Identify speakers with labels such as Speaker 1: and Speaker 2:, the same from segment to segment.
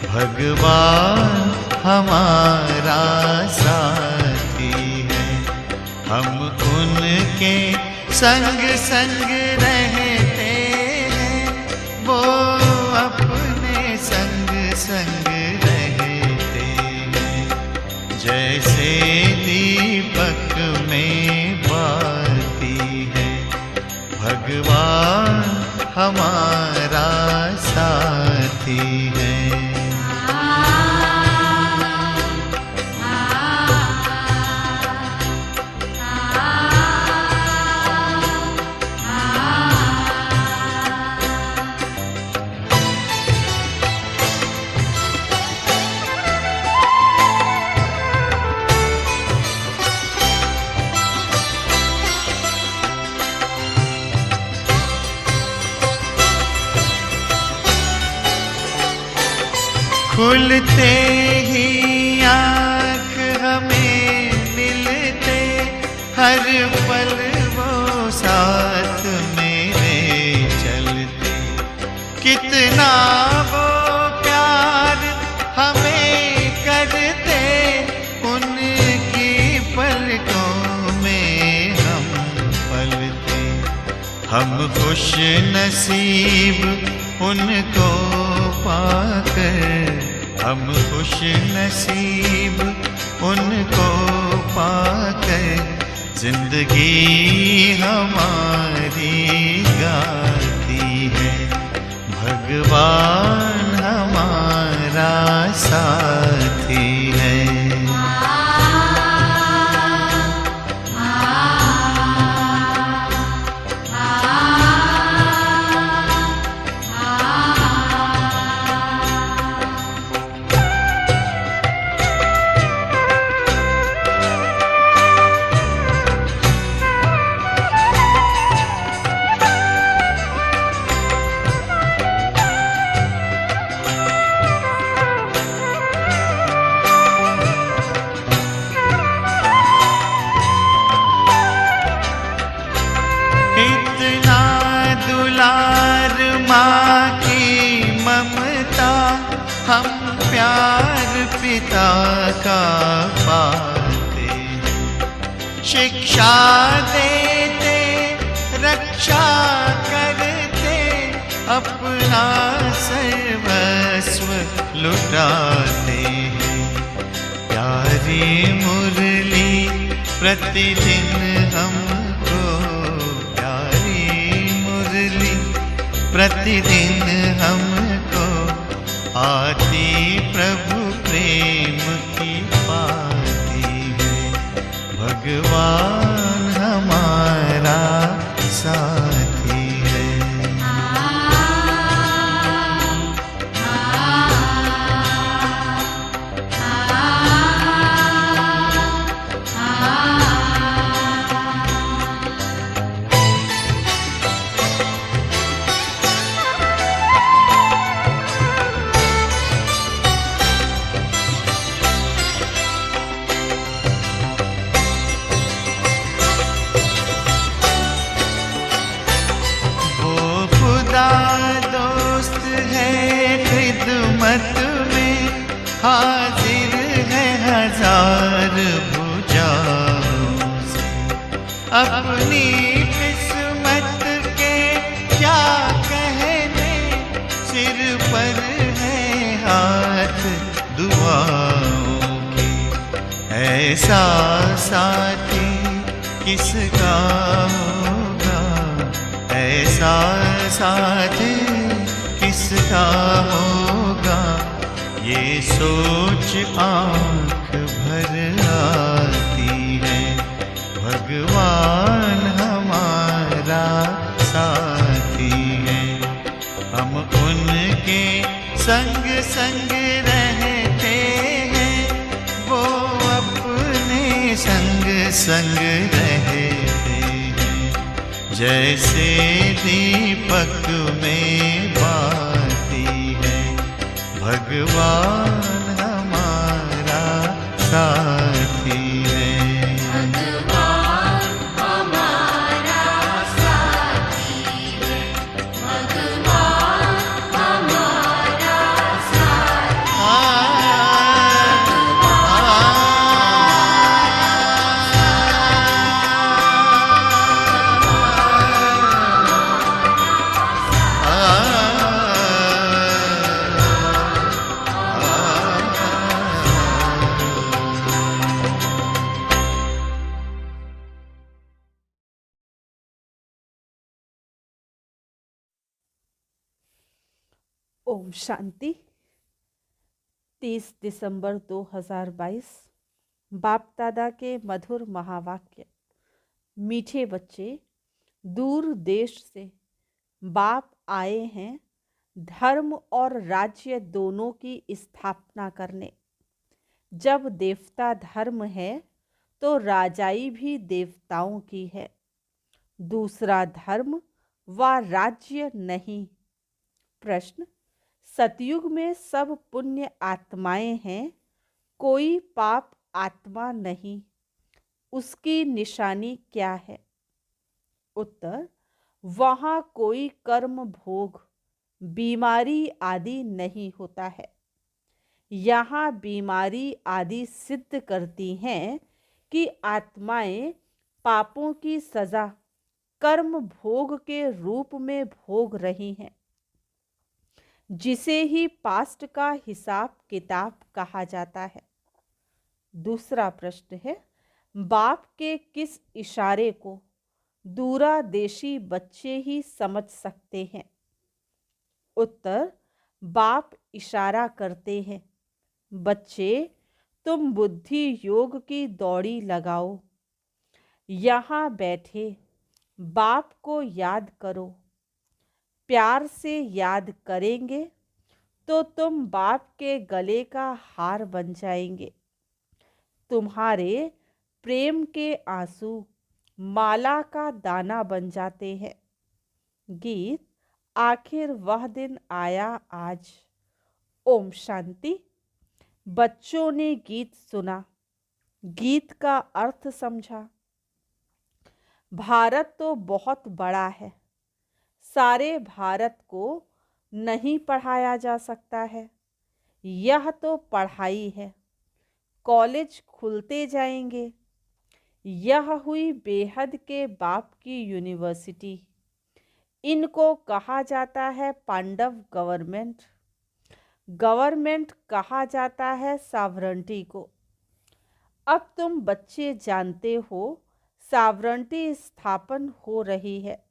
Speaker 1: भगवान हमारा साथी है, हम उनके संग संग रहते हैं, वो अपने संग संग रहते हैं। जैसे दीपक में बाती है, भगवान हमारा साथी है। खुलते ही आँख हमें मिलते, हर पल वो साथ मेरे चलते। कितना वो प्यार हमें करते, उनकी पलकों में हम पलते। हम खुश नसीब उनको पाकर, हम खुश नसीब उनको पाकर, जिंदगी हमारी गाती है। भगवान हमारा साथी है। इतना दुलार माँ की ममता, हम प्यार पिता का पाते हैं। शिक्षा देते, रक्षा करते, अपना सर्वस्व लुटाते हैं। प्यारी मुरली प्रतिदिन हमको, प्रतिदिन हमको आती प्रभु प्रेम की पाती है। भगवान हमारा साथी है। दोस्त है खिदमत में, हाजिर है हजार भुजाओं से। अपनी किस्मत के क्या कहने, सिर पर है हाथ दुआओं के। ऐसा साथी किसका होगा, ऐसा साथी किसका होगा, ये सोच आँख भर आती है। भगवान संग संग रहते हैं, जैसे दीपक में बाती है भगवान हमारा साथी है।
Speaker 2: ओम शांति। 30 दिसंबर 2022 बाप दादा के मधुर महावाक्य। मीठे बच्चे, दूर देश से बाप आए हैं धर्म और राज्य दोनों की स्थापना करने। जब देवता धर्म है तो राजाई भी देवताओं की है, दूसरा धर्म व राज्य नहीं। प्रश्न: सतयुग में सब पुण्य आत्माएं हैं, कोई पाप आत्मा नहीं, उसकी निशानी क्या है? उत्तर: वहाँ कोई कर्म भोग, बीमारी आदि नहीं होता है। यहाँ बीमारी आदि सिद्ध करती हैं कि आत्माएं पापों की सजा कर्म भोग के रूप में भोग रही हैं, जिसे ही पास्ट का हिसाब किताब कहा जाता है। दूसरा प्रश्न है, बाप के किस इशारे को दूरादेशी बच्चे ही समझ सकते हैं? उत्तर: बाप इशारा करते हैं, बच्चे तुम बुद्धि योग की दौड़ी लगाओ, यहाँ बैठे बाप को याद करो। प्यार से याद करेंगे तो तुम बाप के गले का हार बन जाएंगे। तुम्हारे प्रेम के आंसू माला का दाना बन जाते हैं। गीत: आखिर वह दिन आया आज। ओम शांति। बच्चों ने गीत सुना, गीत का अर्थ समझा। भारत तो बहुत बड़ा है, सारे भारत को नहीं पढ़ाया जा सकता है। यह तो पढ़ाई है, कॉलेज खुलते जाएंगे। यह हुई बेहद के बाप की यूनिवर्सिटी। इनको कहा जाता है पांडव गवर्नमेंट। गवर्नमेंट कहा जाता है सॉवरेंटी को। अब तुम बच्चे जानते हो सॉवरेंटी स्थापन हो रही है।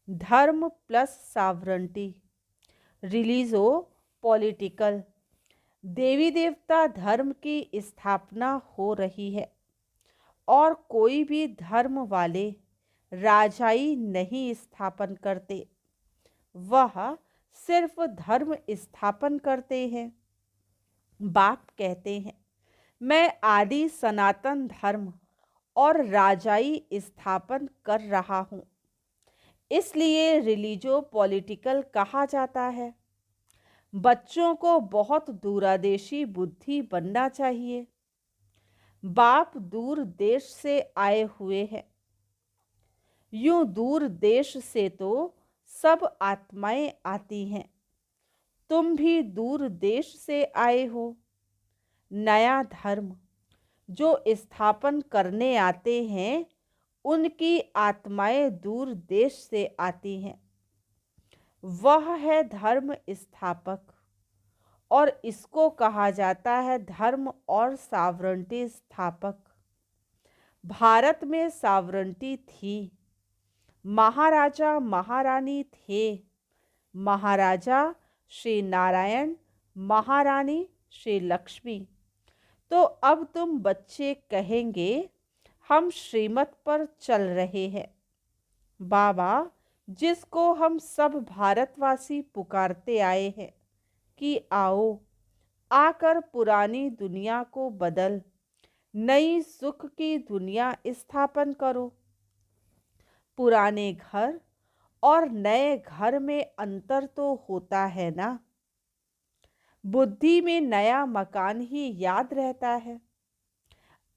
Speaker 2: धर्म प्लस सॉवरेंटी, रिलीजो पॉलिटिकल, देवी देवता धर्म की स्थापना हो रही है। और कोई भी धर्म वाले राजाई नहीं स्थापन करते, वह सिर्फ धर्म स्थापन करते हैं। बाप कहते हैं, मैं आदि सनातन धर्म और राजाई स्थापन कर रहा हूँ, इसलिए रिलीजो पॉलिटिकल कहा जाता है। बच्चों को बहुत दूरादेशी बुद्धि बनना चाहिए। बाप दूर देश से आए हुए हैं। यूं दूर देश से तो सब आत्माएं आती हैं। तुम भी दूर देश से आए हो। नया धर्म जो स्थापन करने आते हैं, उनकी आत्माएं दूर देश से आती हैं। वह है धर्म स्थापक, और इसको कहा जाता है धर्म और सॉवरेंटी स्थापक। भारत में सॉवरेंटी थी, महाराजा महारानी थे। महाराजा श्री नारायण, महारानी श्री लक्ष्मी। तो अब तुम बच्चे कहेंगे हम श्रीमत पर चल रहे हैं। बाबा जिसको हम सब भारतवासी पुकारते आए हैं कि आओ, आकर पुरानी दुनिया को बदल नई सुख की दुनिया स्थापन करो। पुराने घर और नए घर में अंतर तो होता है ना। बुद्धि में नया मकान ही याद रहता है।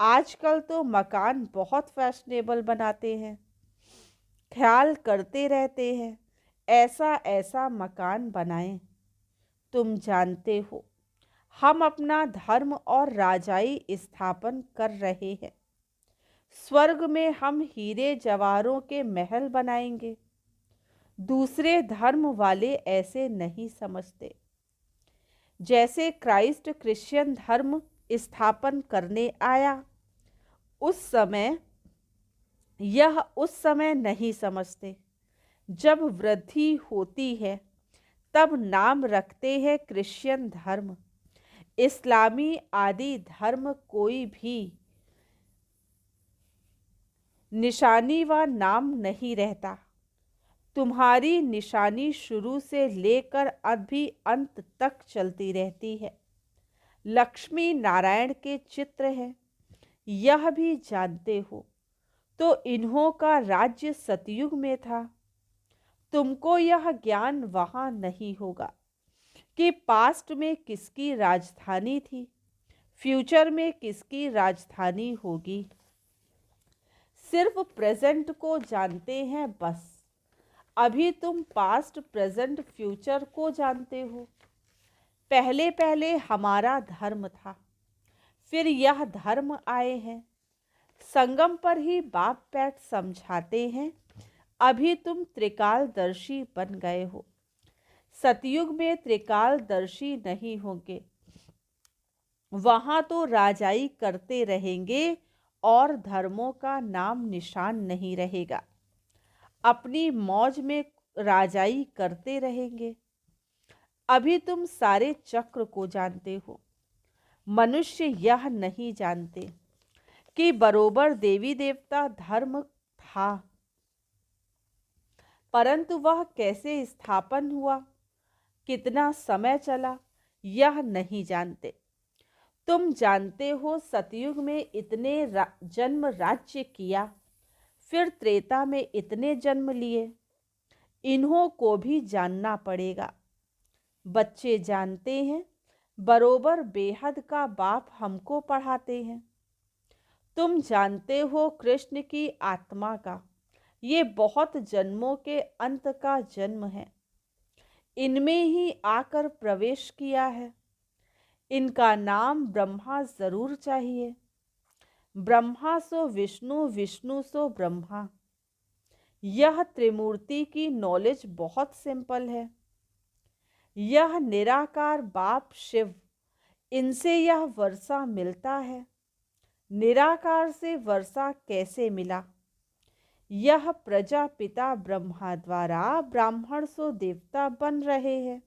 Speaker 2: आजकल तो मकान बहुत फैशनेबल बनाते हैं, ख्याल करते रहते हैं ऐसा ऐसा मकान बनाएं। तुम जानते हो हम अपना धर्म और राजाई स्थापन कर रहे हैं। स्वर्ग में हम हीरे जवाहरों के महल बनाएंगे। दूसरे धर्म वाले ऐसे नहीं समझते। जैसे क्राइस्ट क्रिश्चियन धर्म स्थापन करने आया, उस समय नहीं समझते। जब वृद्धि होती है तब नाम रखते हैं क्रिश्चियन धर्म। इस्लामी आदि धर्म कोई भी निशानी व नाम नहीं रहता। तुम्हारी निशानी शुरू से लेकर अभी अंत तक चलती रहती है। लक्ष्मी नारायण के चित्र हैं, यह भी जानते हो। तो इन्हों का राज्य सतयुग में था। तुमको यह ज्ञान वहां नहीं होगा कि पास्ट में किसकी राजधानी थी, फ्यूचर में किसकी राजधानी होगी। सिर्फ प्रेजेंट को जानते हैं बस। अभी तुम पास्ट प्रेजेंट फ्यूचर को जानते हो। पहले पहले हमारा धर्म था, फिर यह धर्म आए हैं। संगम पर ही बाप बैठ समझाते हैं। अभी तुम त्रिकालदर्शी बन गए हो। सतयुग में त्रिकालदर्शी नहीं होंगे। वहां तो राजाई करते रहेंगे और धर्मों का नाम निशान नहीं रहेगा। अपनी मौज में राजाई करते रहेंगे। अभी तुम सारे चक्र को जानते हो। मनुष्य यह नहीं जानते कि बरोबर देवी देवता धर्म था, परंतु वह कैसे स्थापन हुआ, कितना समय चला, यह नहीं जानते। तुम जानते हो सतयुग में इतने जन्म राज्य किया, फिर त्रेता में इतने जन्म लिए। इन्हों को भी जानना पड़ेगा। बच्चे जानते हैं, बरोबर बेहद का बाप हमको पढ़ाते हैं। तुम जानते हो कृष्ण की आत्मा का ये बहुत जन्मों के अंत का जन्म है। इनमें ही आकर प्रवेश किया है। इनका नाम ब्रह्मा जरूर चाहिए। ब्रह्मा सो विष्णु, विष्णु सो ब्रह्मा। यह त्रिमूर्ति की नॉलेज बहुत सिंपल है। यह निराकार बाप शिव, इनसे यह वर्षा मिलता है। निराकार से वर्षा कैसे मिला? यह प्रजापिता ब्रह्मा द्वारा ब्राह्मण सो देवता बन रहे हैं।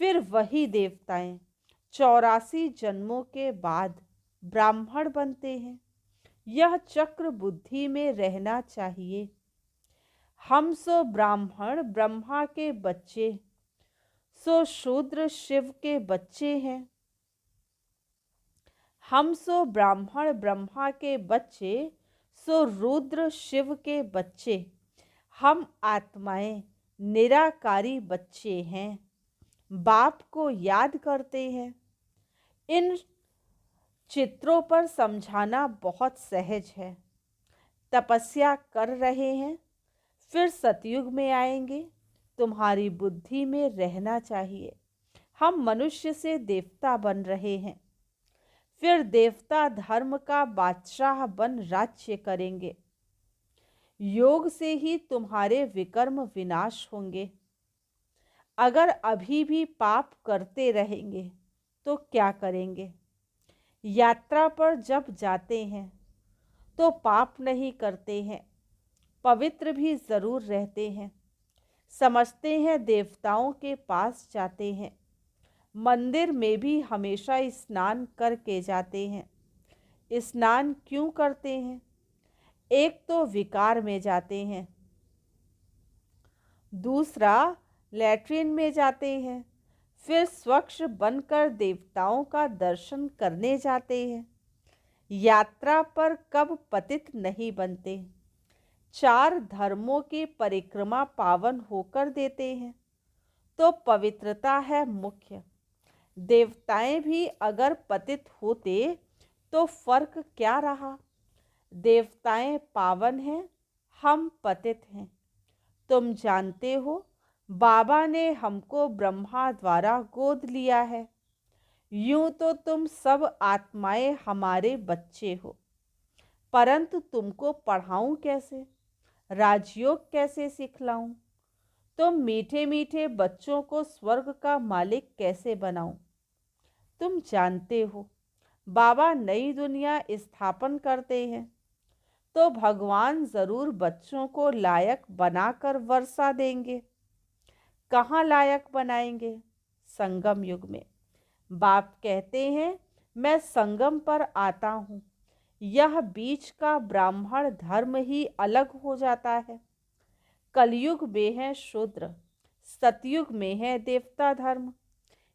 Speaker 2: फिर वही देवताएं 84 जन्मों के बाद ब्राह्मण बनते हैं। यह चक्र बुद्धि में रहना चाहिए। हम सो ब्राह्मण ब्रह्मा के बच्चे, सो शूद्र शिव के बच्चे हैं। हम सो ब्राह्मण ब्रह्मा के बच्चे, सो रुद्र शिव के बच्चे। हम आत्माएं निराकारी बच्चे हैं। बाप को याद करते हैं। इन चित्रों पर समझाना बहुत सहज है। तपस्या कर रहे हैं, फिर सतयुग में आएंगे। तुम्हारी बुद्धि में रहना चाहिए। हम मनुष्य से देवता बन रहे हैं, फिर देवता धर्म का बादशाह बन राज्य करेंगे। योग से ही तुम्हारे विकर्म विनाश होंगे। अगर अभी भी पाप करते रहेंगे तो क्या करेंगे? यात्रा पर जब जाते हैं तो पाप नहीं करते हैं, पवित्र भी जरूर रहते हैं। समझते हैं देवताओं के पास जाते हैं। मंदिर में भी हमेशा स्नान करके जाते हैं। स्नान क्यों करते हैं? एक तो विकार में जाते हैं, दूसरा लैट्रिन में जाते हैं, फिर स्वच्छ बनकर देवताओं का दर्शन करने जाते हैं। यात्रा पर कब पतित नहीं बनते। चार धर्मों की परिक्रमा पावन होकर देते हैं, तो पवित्रता है मुख्य। देवताएं भी अगर पतित होते तो फर्क क्या रहा। देवताएं पावन हैं, हम पतित हैं। तुम जानते हो, बाबा ने हमको ब्रह्मा द्वारा गोद लिया है। यूं तो तुम सब आत्माएं हमारे बच्चे हो, परंतु तुमको पढ़ाऊं कैसे, राजयोग कैसे सिखलाऊं, तुम मीठे मीठे बच्चों को स्वर्ग का मालिक कैसे बनाऊं। तुम जानते हो, बाबा नई दुनिया स्थापन करते हैं, तो भगवान जरूर बच्चों को लायक बनाकर वर्षा देंगे। कहाँ लायक बनाएंगे? संगम युग में। बाप कहते हैं, मैं संगम पर आता हूँ। यह बीच का ब्राह्मण धर्म ही अलग हो जाता है। कलयुग में है शूद्र, सतयुग में है देवता धर्म,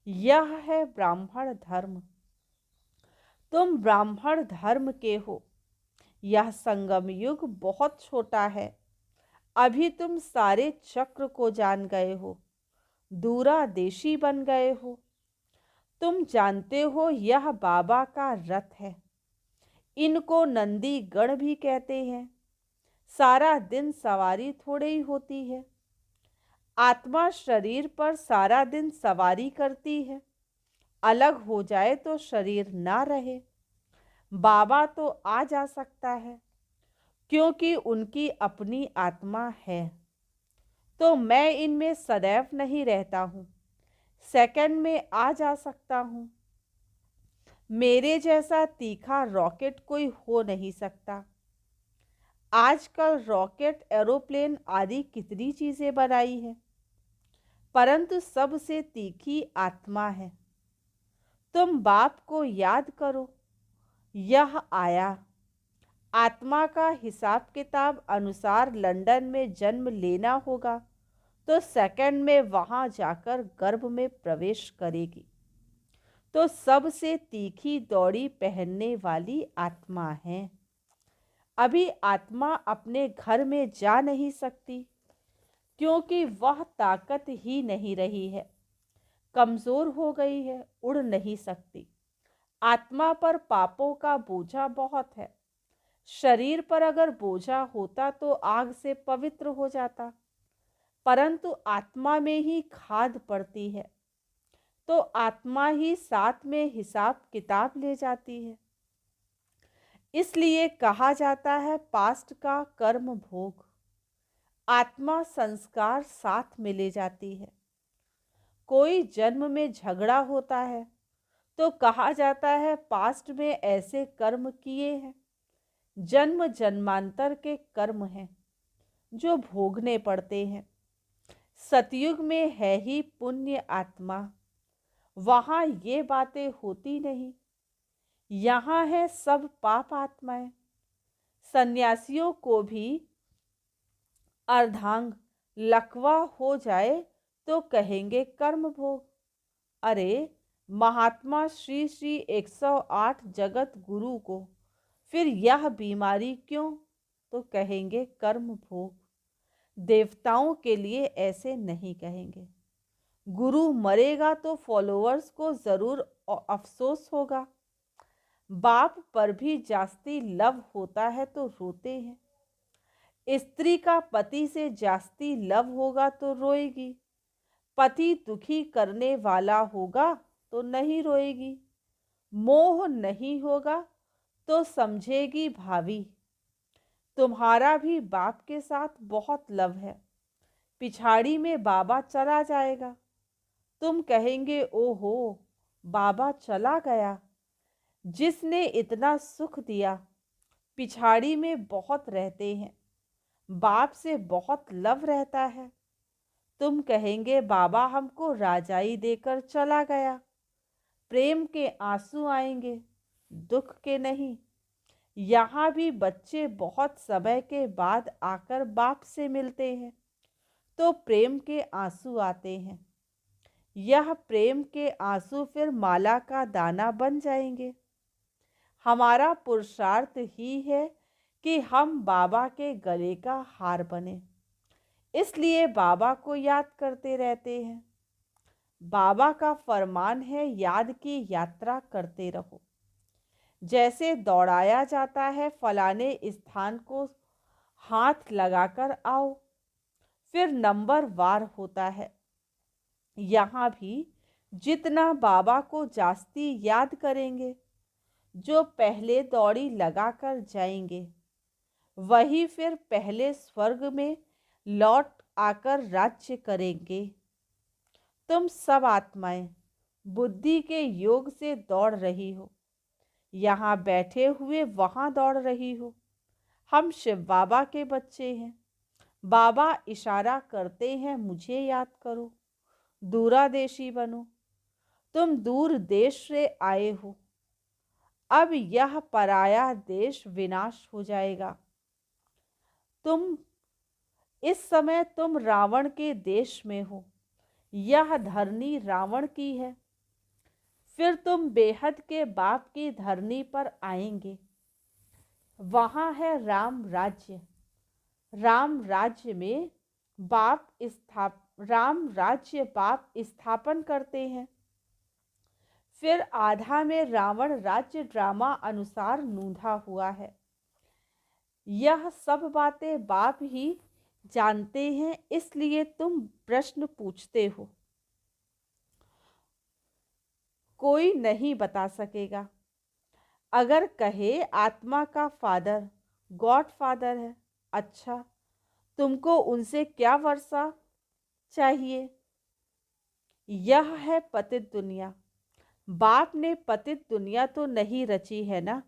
Speaker 2: यह है ब्राह्मण धर्म। तुम ब्राह्मण धर्म के हो। यह संगम युग बहुत छोटा है। अभी तुम सारे चक्र को जान गए हो, दूरादेशी बन गए हो। तुम जानते हो, यह बाबा का रथ है। इनको नंदी गण भी कहते हैं। सारा दिन सवारी थोड़े ही होती है। आत्मा शरीर पर सारा दिन सवारी करती है। अलग हो जाए तो शरीर ना रहे। बाबा तो आ जा सकता है, क्योंकि उनकी अपनी आत्मा है। तो मैं इनमें सदैव नहीं रहता हूँ, सेकंड में आ जा सकता हूँ। मेरे जैसा तीखा रॉकेट कोई हो नहीं सकता। आजकल रॉकेट, एरोप्लेन आदि कितनी चीजें बनाई हैं, परंतु सबसे तीखी आत्मा है। तुम बाप को याद करो, यह आया। आत्मा का हिसाब किताब अनुसार लंदन में जन्म लेना होगा, तो सेकंड में वहां जाकर गर्भ में प्रवेश करेगी। तो सबसे तीखी दौड़ी पहनने वाली आत्मा है। अभी आत्मा अपने घर में जा नहीं सकती, क्योंकि वह ताकत ही नहीं रही है, कमजोर हो गई है, उड़ नहीं सकती। आत्मा पर पापों का बोझा बहुत है। शरीर पर अगर बोझा होता तो आग से पवित्र हो जाता, परंतु आत्मा में ही खाद पड़ती है, तो आत्मा ही साथ में हिसाब किताब ले जाती है। इसलिए कहा जाता है, पास्ट का कर्म भोग। आत्मा संस्कार साथ में ले जाती है। कोई जन्म में झगड़ा होता है तो कहा जाता है, पास्ट में ऐसे कर्म किए हैं, जन्म जन्मांतर के कर्म हैं जो भोगने पड़ते हैं। सतयुग में है ही पुण्य आत्मा, वहां ये बातें होती नहीं। यहाँ है सब पाप आत्माएं। सन्यासियों को भी अर्धांग लकवा हो जाए तो कहेंगे कर्म भोग। अरे, महात्मा श्री श्री 108 जगत गुरु को फिर यह बीमारी क्यों, तो कहेंगे कर्म भोग। देवताओं के लिए ऐसे नहीं कहेंगे। गुरु मरेगा तो फॉलोअर्स को जरूर अफसोस होगा। बाप पर भी जास्ती लव होता है तो रोते हैं। स्त्री का पति से जास्ती लव होगा तो रोएगी। पति दुखी करने वाला होगा तो नहीं रोएगी। मोह नहीं होगा तो समझेगी भावी। तुम्हारा भी बाप के साथ बहुत लव है। पिछाड़ी में बाबा चला जाएगा, तुम कहेंगे, ओहो बाबा चला गया, जिसने इतना सुख दिया। पिछाड़ी में बहुत रहते हैं, बाप से बहुत लव रहता है। तुम कहेंगे, बाबा हमको राजाई देकर चला गया। प्रेम के आंसू आएंगे, दुख के नहीं। यहाँ भी बच्चे बहुत समय के बाद आकर बाप से मिलते हैं, तो प्रेम के आंसू आते हैं। यह प्रेम के आंसू फिर माला का दाना बन जाएंगे। हमारा पुरुषार्थ ही है कि हम बाबा के गले का हार बने। इसलिए बाबा को याद करते रहते हैं। बाबा का फरमान है, याद की यात्रा करते रहो। जैसे दौड़ाया जाता है, फलाने स्थान को हाथ लगाकर आओ, फिर नंबर वार होता है। यहाँ भी जितना बाबा को जास्ती याद करेंगे, जो पहले दौड़ी लगाकर जाएंगे, वही फिर पहले स्वर्ग में लौट आकर राज्य करेंगे। तुम सब आत्माएं बुद्धि के योग से दौड़ रही हो, यहाँ बैठे हुए वहाँ दौड़ रही हो। हम शिव बाबा के बच्चे हैं। बाबा इशारा करते हैं, मुझे याद करो, दूरादेशी बनो। तुम दूर देश से आए हो, अब यह पराया देश विनाश हो जाएगा। इस समय तुम रावण के देश में हो, यह धरनी रावण की है। फिर तुम बेहद के बाप की धरनी पर आएंगे, वहाँ है राम राज्य। राम राज्य बाप स्थापन करते हैं। फिर आधा में रावण राज्य ड्रामा अनुसार नूंधा हुआ है। यह सब बातें बाप ही जानते हैं, इसलिए तुम प्रश्न पूछते हो। कोई नहीं बता सकेगा। अगर कहे आत्मा का फादर गॉड फादर है, अच्छा, तुमको उनसे क्या वर्षा चाहिए? यह है पतित दुनिया। बाप ने पतित दुनिया तो नहीं रची है ना।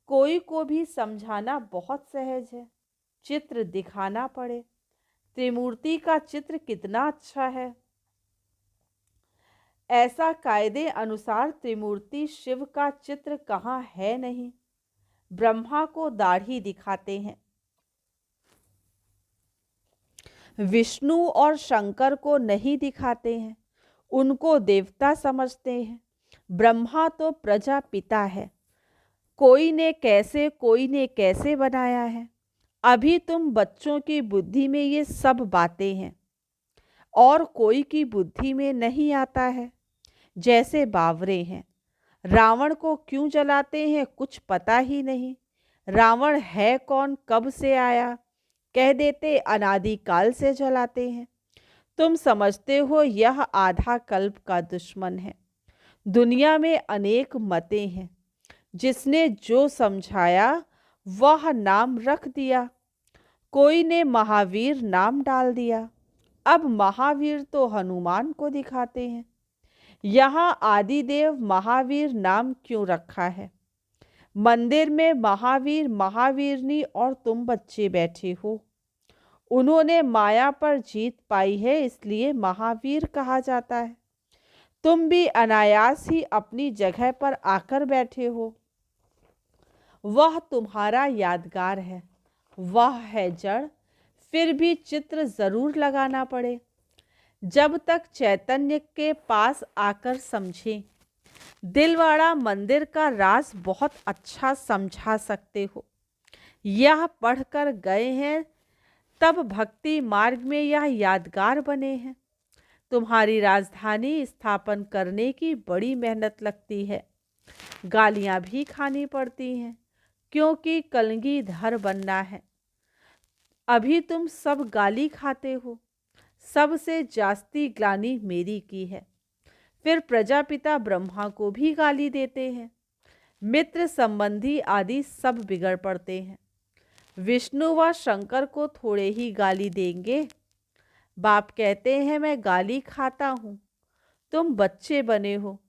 Speaker 2: कोई को भी समझाना बहुत सहज है, चित्र दिखाना पड़े। त्रिमूर्ति का चित्र कितना अच्छा है। ऐसा कायदे अनुसार त्रिमूर्ति शिव का चित्र कहाँ है नहीं। ब्रह्मा को दाढ़ी दिखाते हैं, विष्णु और शंकर को नहीं दिखाते हैं, उनको देवता समझते हैं। ब्रह्मा तो प्रजापिता है, कोई ने कैसे बनाया है। अभी तुम बच्चों की बुद्धि में ये सब बातें हैं और कोई की बुद्धि में नहीं आता है। जैसे बावरे हैं, रावण को क्यों जलाते हैं कुछ पता ही नहीं। रावण है कौन, कब से आया, कह देते अनादिकाल से जलाते हैं। तुम समझते हो यह आधा कल्प का दुश्मन है। दुनिया में अनेक मतें हैं, जिसने जो समझाया वह नाम रख दिया। कोई ने महावीर नाम डाल दिया। अब महावीर तो हनुमान को दिखाते हैं। यहाँ आदिदेव महावीर नाम क्यों रखा है? मंदिर में महावीर महावीरनी और तुम बच्चे बैठे हो। उन्होंने माया पर जीत पाई है, इसलिए महावीर कहा जाता है। तुम भी अनायास ही अपनी जगह पर आकर बैठे हो। वह तुम्हारा यादगार है, वह है जड़। फिर भी चित्र जरूर लगाना पड़े। जब तक चैतन्य के पास आकर समझें। दिलवाड़ा मंदिर का राज बहुत अच्छा समझा सकते हो। यह पढ़कर गए हैं, तब भक्ति मार्ग में यह यादगार बने हैं। तुम्हारी राजधानी स्थापन करने की बड़ी मेहनत लगती है, गालियां भी खानी पड़ती हैं, क्योंकि कलगीधर बनना है। अभी तुम सब गाली खाते हो। सबसे जास्ती ग्लानि मेरी की है। फिर प्रजापिता ब्रह्मा को भी गाली देते हैं। मित्र संबंधी आदि सब बिगड़ पड़ते हैं। विष्णु व शंकर को थोड़े ही गाली देंगे। बाप कहते हैं मैं गाली खाता हूँ। तुम बच्चे बने हो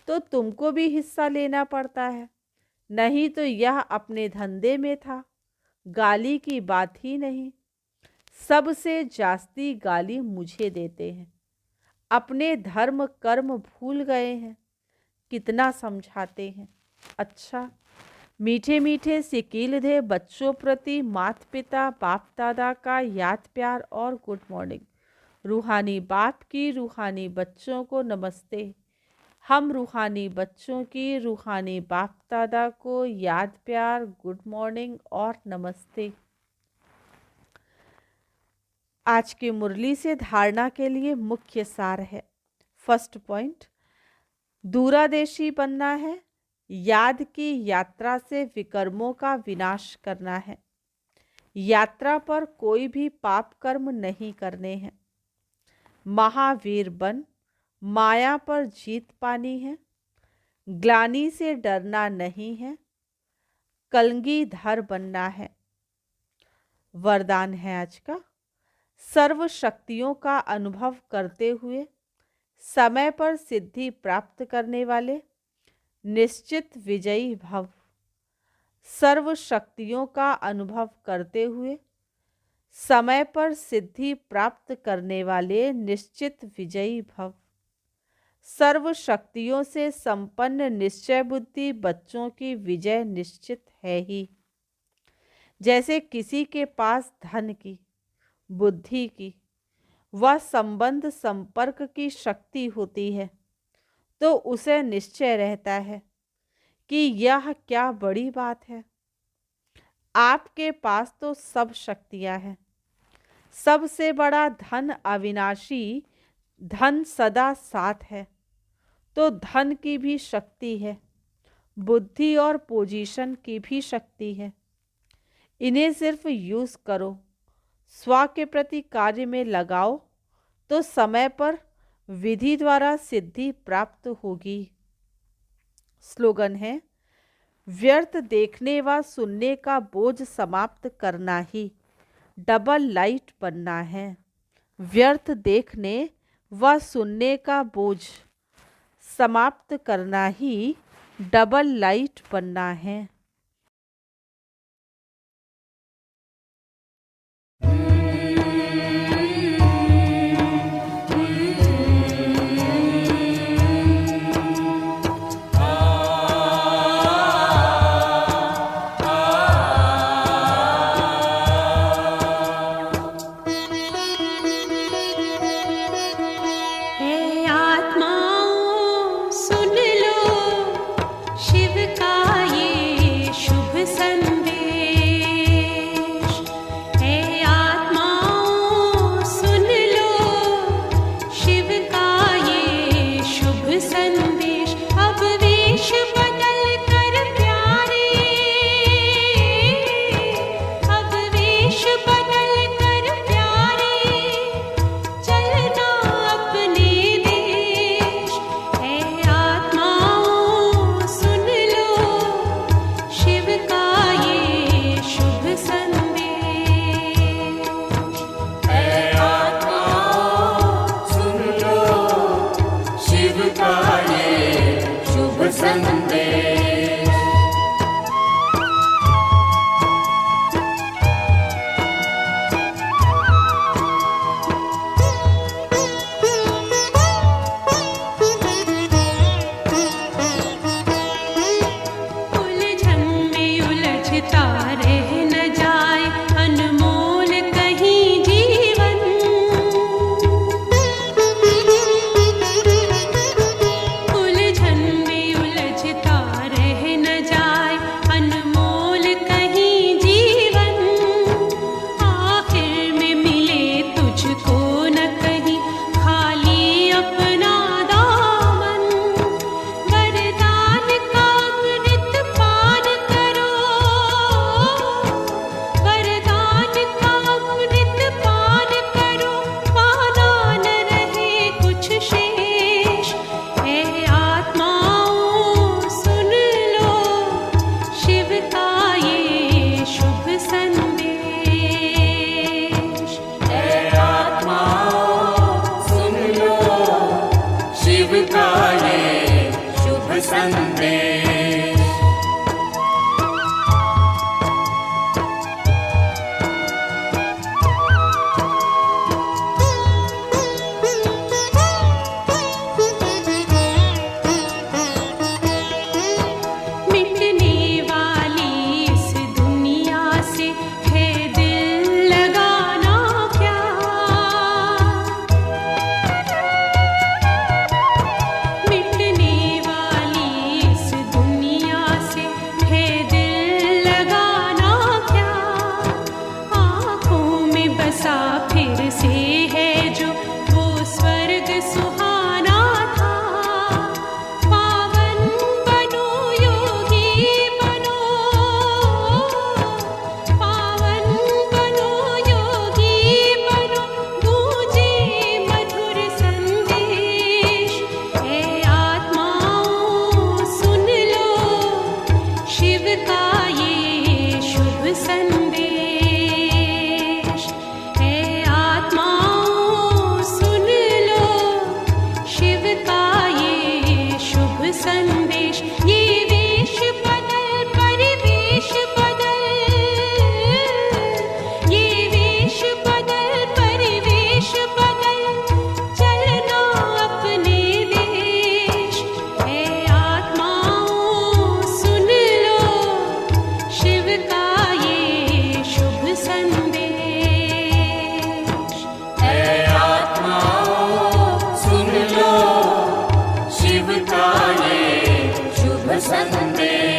Speaker 2: तो तुमको भी हिस्सा लेना पड़ता है, नहीं तो यह अपने धंधे में था, गाली की बात ही नहीं। सबसे जास्ती गाली मुझे देते हैं। अपने धर्म कर्म भूल गए हैं, कितना समझाते हैं। अच्छा, मीठे मीठे सिकीलधे बच्चों प्रति माता पिता बाप दादा का याद प्यार और गुड मॉर्निंग। रूहानी बाप की रूहानी बच्चों को नमस्ते। हम रूहानी बच्चों की रूहानी बाप दादा को याद, प्यार, गुड मॉर्निंग और नमस्ते। आज की मुरली से धारणा के लिए मुख्य सार है। फर्स्ट पॉइंट, दूरादेशी बनना है, याद की यात्रा से विकर्मों का विनाश करना है। यात्रा पर कोई भी पाप कर्म नहीं करने हैं। महावीर बन माया पर जीत पानी है। ग्लानि से डरना नहीं है, कलगीधर बनना है। वरदान है आज का, सर्व शक्तियों का अनुभव करते हुए समय पर सिद्धि प्राप्त करने वाले निश्चित विजयी भव। सर्व शक्तियों का अनुभव करते हुए समय पर सिद्धि प्राप्त करने वाले निश्चित विजयी भव। सर्व शक्तियों से संपन्न निश्चय बुद्धि बच्चों की विजय निश्चित है ही। जैसे किसी के पास धन की, बुद्धि की व संबंध संपर्क की शक्ति होती है तो उसे निश्चय रहता है कि यह क्या बड़ी बात है। आपके पास तो सब शक्तियां हैं। सबसे बड़ा धन अविनाशी धन सदा साथ है, तो धन की भी शक्ति है, बुद्धि और पोजीशन की भी शक्ति है। इन्हें सिर्फ यूज करो, स्व के प्रति कार्य में लगाओ तो समय पर विधि द्वारा सिद्धि प्राप्त होगी। स्लोगन है, व्यर्थ देखने व सुनने का बोझ समाप्त करना ही डबल लाइट बनना है। व्यर्थ देखने व सुनने का बोझ समाप्त करना ही डबल लाइट बनना है।
Speaker 3: मिटने शिव का ये शुभ संदेश।